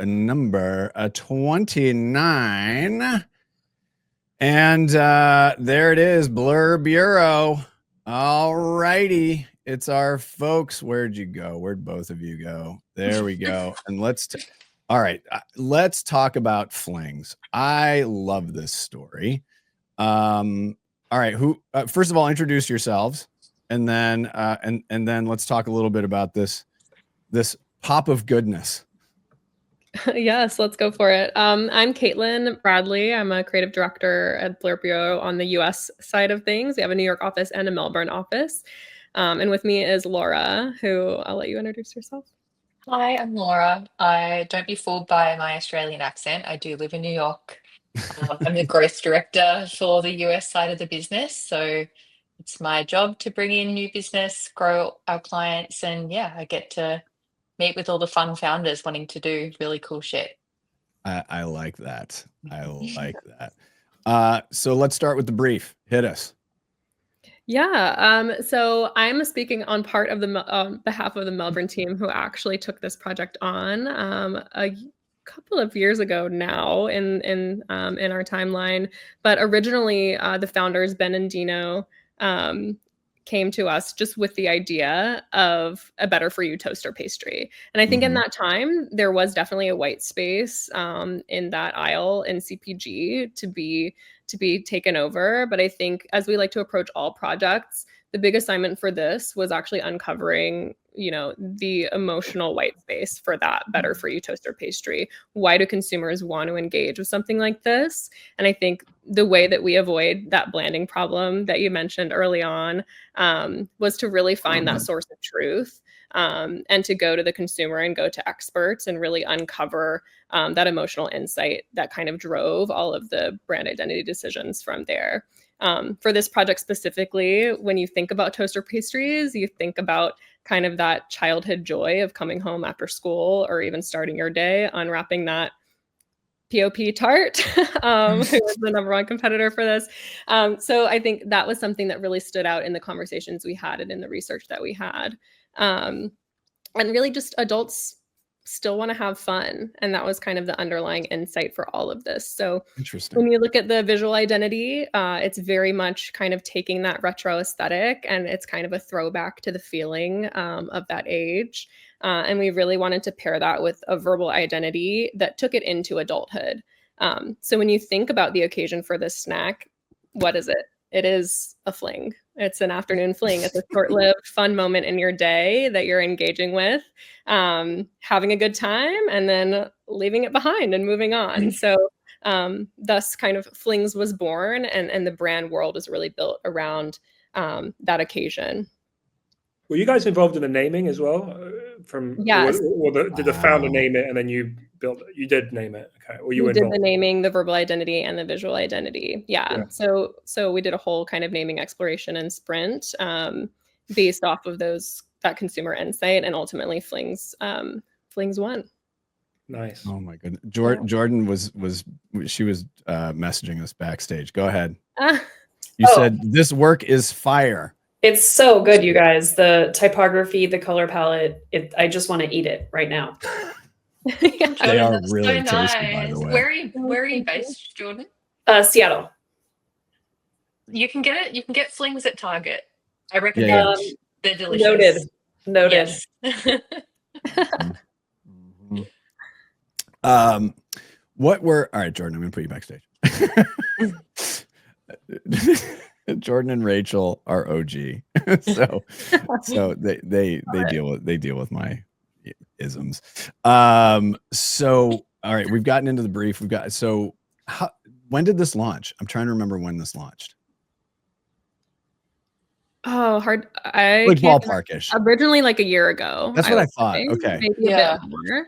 number 29. And there it is, Blur Bureau. All righty. It's our folks. Where'd you go? Where'd both of you go? There we go. And all right, let's talk about Flings. I love this story. All right, first of all, introduce yourselves, and then and then let's talk a little bit about this pop of goodness. Yes, let's go for it. I'm Caitlin Bradley. I'm a creative director at Blur Bureau on the US side of things. We have a New York office and a Melbourne office. And with me is Laura, who I'll let you introduce yourself. Hi, I'm Laura. Don't be fooled by my Australian accent. I do live in New York. I'm the growth director for the US side of the business. So it's my job to bring in new business, grow our clients, and yeah, I get to meet with all the fun founders wanting to do really cool shit. I like that. I like that. So let's start with the brief. Hit us. Yeah, so I'm speaking on part of the behalf of the Melbourne team who actually took this project on a couple of years ago now in our timeline. But originally, the founders Ben and Dino came to us just with the idea of a better for you toaster pastry. And I think in that time there was definitely a white space in that aisle in CPG to be taken over. But I think as we like to approach all projects, the big assignment for this was actually uncovering, the emotional white space for that better for you toaster pastry. Why do consumers want to engage with something like this? And I think the way that we avoid that blanding problem that you mentioned early on was to really find that source of truth. And to go to the consumer and go to experts and really uncover that emotional insight that kind of drove all of the brand identity decisions from there. For this project specifically, when you think about toaster pastries, you think about kind of that childhood joy of coming home after school or even starting your day, unwrapping that POP tart, who was the number one competitor for this. So I think that was something that really stood out in the conversations we had and in the research that we had. And really just adults still want to have fun. And that was kind of the underlying insight for all of this. So Interesting. when you look at the visual identity, it's very much kind of taking that retro aesthetic, and it's kind of a throwback to the feeling of that age. And we really wanted to pair that with a verbal identity that took it into adulthood. So when you think about the occasion for this snack, what is it? It is a fling. It's an afternoon fling. It's a short-lived, fun moment in your day that you're engaging with, having a good time, and then leaving it behind and moving on. So thus kind of Flings was born, and the brand world is really built around that occasion. Were you guys involved in the naming as well? Yes. Did the founder name it and then you built it? You did name it, okay? Or you we involved? did the naming, the verbal identity, and the visual identity. Yeah. So we did a whole kind of naming exploration and sprint based off of that consumer insight, and ultimately Flings won. Nice. Oh my goodness. Jordan was messaging us backstage. Go ahead. You said this work is fire. It's so good, you guys. The typography, the color palette. I just want to eat it right now. They are really so tasty, nice. by the way. Where are you based, Jordan? Seattle. You can get it. You can get Flings at Target. I recommend. They're delicious. Noted. Yes. All right, Jordan, I'm gonna put you backstage. Jordan and Rachel are OG, so they deal with my isms. So all right, we've gotten into the brief. When did this launch? I'm trying to remember when this launched. Oh, hard. Like ballparkish. Originally, like a year ago. That's what I thought. Okay, maybe a bit more.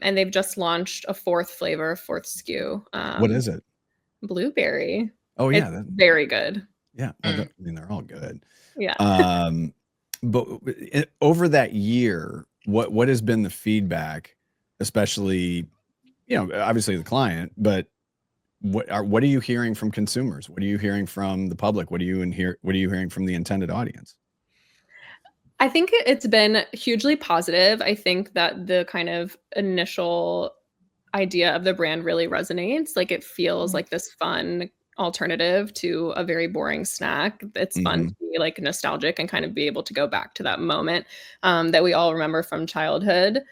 And they've just launched a fourth SKU. What is it? Blueberry. Oh yeah, it's very good. Yeah, well, I mean they're all good. Yeah. But over that year, what has been the feedback, especially, obviously the client, but what are you hearing from consumers? What are you hearing from the public? What are you hearing from the intended audience? I think it's been hugely positive. I think that the kind of initial idea of the brand really resonates. Like it feels like this fun alternative to a very boring snack. It's fun Mhm. to be like nostalgic and kind of be able to go back to that moment that we all remember from childhood.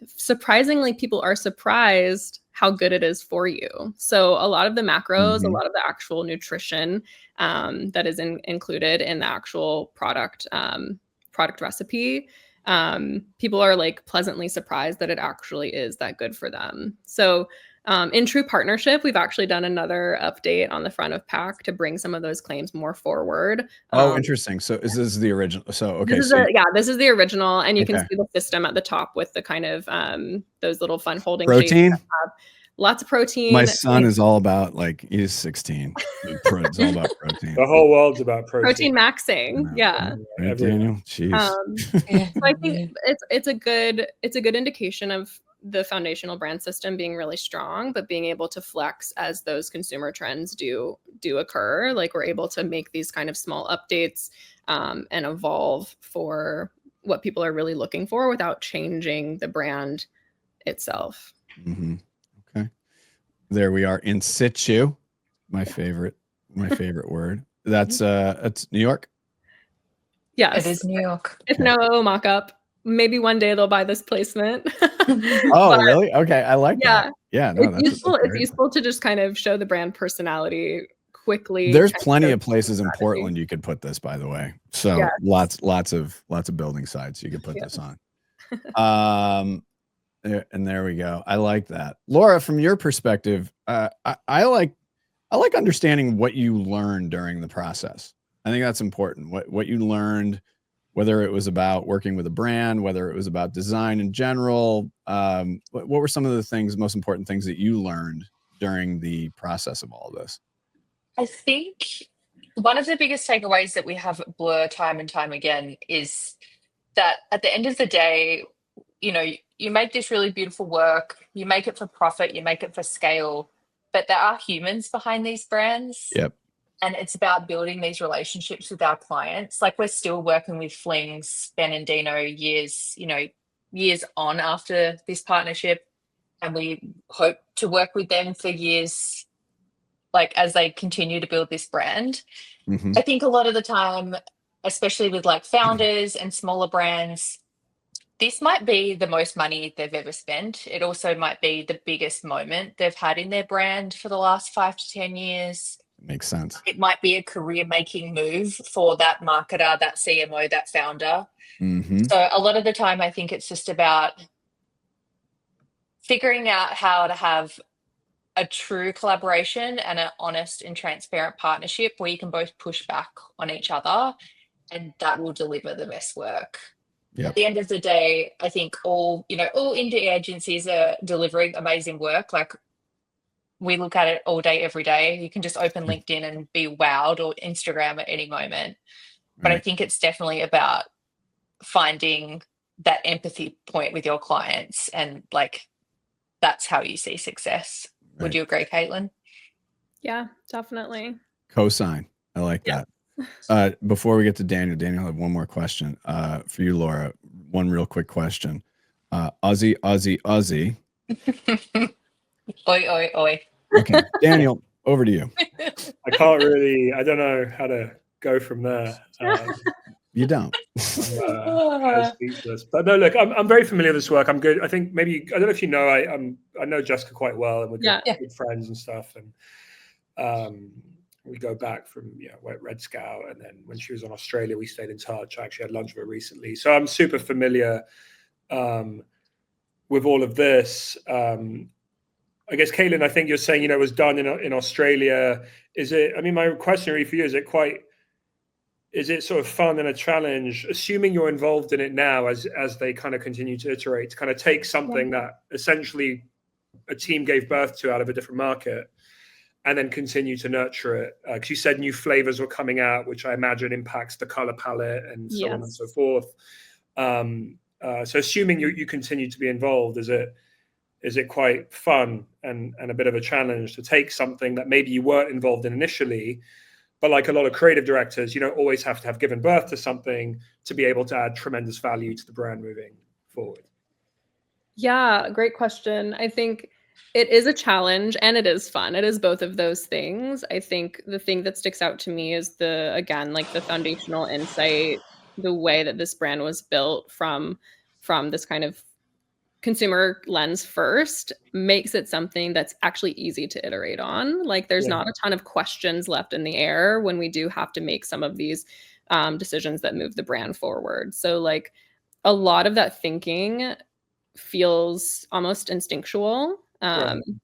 Surprisingly, people are surprised how good it is for you. So a lot of the macros, a Mhm. lot of the actual nutrition that is included in the actual product recipe, people are like pleasantly surprised that it actually is that good for them. So in true partnership, we've actually done another update on the front of pack to bring some of those claims more forward. Oh, interesting. So is this the original? So, okay. This is the original, and you can Okay. see the system at the top with the kind of those little fun holding shapes Protein? that have lots of protein. My son is all about, like, he's 16. It's all about protein. The whole world's about Protein protein. maxing. Yeah. Right, Daniel? Jeez. So I think it's a good indication of the foundational brand system being really strong, but being able to flex as those consumer trends do occur. Like we're able to make these kind of small updates and evolve for what people are really looking for without changing the brand itself. Mhm. Okay. There we are, in situ. My favorite word. That's New York. Yes. It is New York. It's no mock-up. Maybe one day they'll buy this placement. Oh, But really? Okay, I like yeah, that. Yeah, no, it's useful. It's great. useful to just kind of show the brand personality quickly. There's kind plenty show of places in strategy. Portland you could put this, by the way. So Yes. lots of building sites you could put this on. There we go. I like that. Laura, from your perspective, I like understanding what you learned during the process. I think that's important. What you learned, whether it was about working with a brand, whether it was about design in general. What were some of the most important things that you learned during the process of all of this? I think one of the biggest takeaways that we have at Blur time and time again is that at the end of the day, you know, you make this really beautiful work, you make it for profit, you make it for scale, but there are humans behind these brands. Yep. And it's about building these relationships with our clients. Like we're still working with Flings, Ben and Dino years on after this partnership. And we hope to work with them for years, like as they continue to build this brand. Mm-hmm. I think a lot of the time, especially with like founders and smaller brands, this might be the most money they've ever spent. It also might be the biggest moment they've had in their brand for the last 5 to 10 years. Makes sense. It might be a career-making move for that marketer, that CMO, that founder. Mm-hmm. So a lot of the time, I think it's just about figuring out how to have a true collaboration and an honest and transparent partnership where you can both push back on each other, and that will deliver the best work. Yep. At the end of the day, I think all indie agencies are delivering amazing work. Like we look at it all day, every day. You can just open LinkedIn and be wowed, or Instagram at any moment. But I think it's definitely about finding that empathy point with your clients, and like that's how you see success. Right. Would you agree, Caitlin? Yeah, definitely. Cosign. I like that. Before we get to Daniel, I have one more question for you, Laura. One real quick question. Aussie. Oi, oi, oi. Okay, Daniel, over to you. I don't know how to go from there. You don't. I'm speechless. But no, look, I'm very familiar with this work. I'm good. I think maybe, I don't know if you know, I know Jessica quite well, and we're good friends and stuff. And we go back from Red Scout, and then when she was in Australia, we stayed in touch. I actually had lunch with her recently, so I'm super familiar with all of this. I guess, Caitlin, I think you're saying it was done in Australia. Is it? I mean, my question really for you is it sort of fun and a challenge, assuming you're involved in it now as they kind of continue to iterate, to kind of take something that essentially a team gave birth to out of a different market and then continue to nurture it? Because you said new flavors were coming out, which I imagine impacts the color palette and so on and so forth. So assuming you continue to be involved, is it quite fun and a bit of a challenge to take something that maybe you weren't involved in initially, But like a lot of creative directors, you don't always have to have given birth to something to be able to add tremendous value to the brand moving forward. Yeah, great question. I think it is a challenge and it is fun. It is both of those things. I think the thing that sticks out to me is again, like the foundational insight, the way that this brand was built from this kind of consumer lens first makes it something that's actually easy to iterate on. Like there's not a ton of questions left in the air when we do have to make some of these decisions that move the brand forward. So like a lot of that thinking feels almost instinctual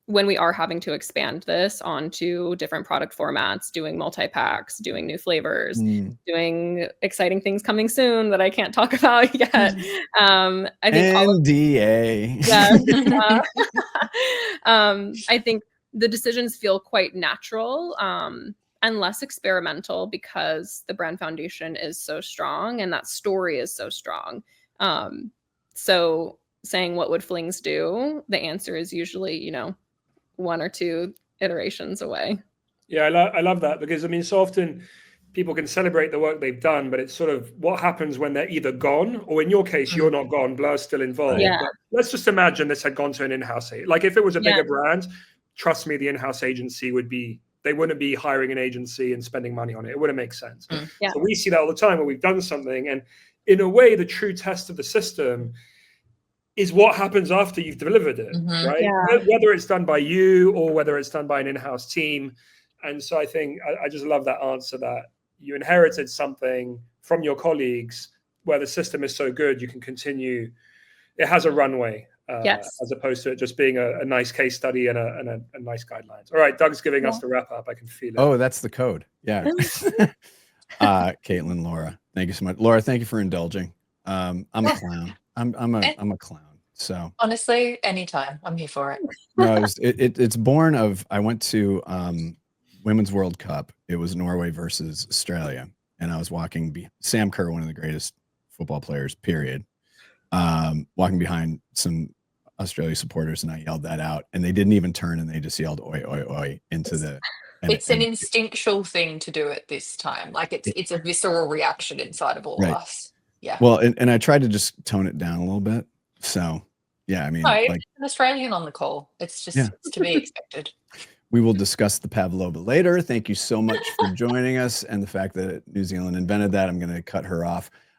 when we are having to expand this onto different product formats, doing multi-packs, doing new flavors, doing exciting things coming soon that I can't talk about yet. I think NDA. I think the decisions feel quite natural and less experimental because the brand foundation is so strong and that story is so strong. So saying what would Flings do, the answer is usually, one or two iterations away. Yeah, I love that, because I mean, so often people can celebrate the work they've done, but it's sort of what happens when they're either gone, or in your case, you're not gone, Blur's still involved. Yeah. But let's just imagine this had gone to an in-house agent. Like if it was a bigger brand, trust me, the in-house agency they wouldn't be hiring an agency and spending money on it. It wouldn't make sense. So we see that all the time where we've done something, and in a way, the true test of the system is what happens after you've delivered it, right? Yeah. Whether it's done by you or whether it's done by an in-house team. And so I think I just love that answer, that you inherited something from your colleagues where the system is so good, you can continue. It has a runway, as opposed to it just being a nice case study and a nice guidelines. All right, Doug's giving us the wrap up. I can feel it. Oh, that's the code. Yeah. Caitlin, Laura, thank you so much. Laura, thank you for indulging. I'm a clown. I'm a clown. So honestly, anytime, I'm here for it. No, it's born of, I went to Women's World Cup. It was Norway versus Australia, and I was walking Sam Kerr, one of the greatest football players, period. Walking behind some Australia supporters, and I yelled that out, and they didn't even turn, and they just yelled "oi oi oi" into the. It's an instinctual thing to do at this time. Like it's a visceral reaction inside of all of us. Yeah. Well, and I tried to just tone it down a little bit. So, yeah, I mean, like an Australian on the call. It's just it's to be expected. We will discuss the pavlova later. Thank you so much for joining us, and the fact that New Zealand invented that. I'm going to cut her off.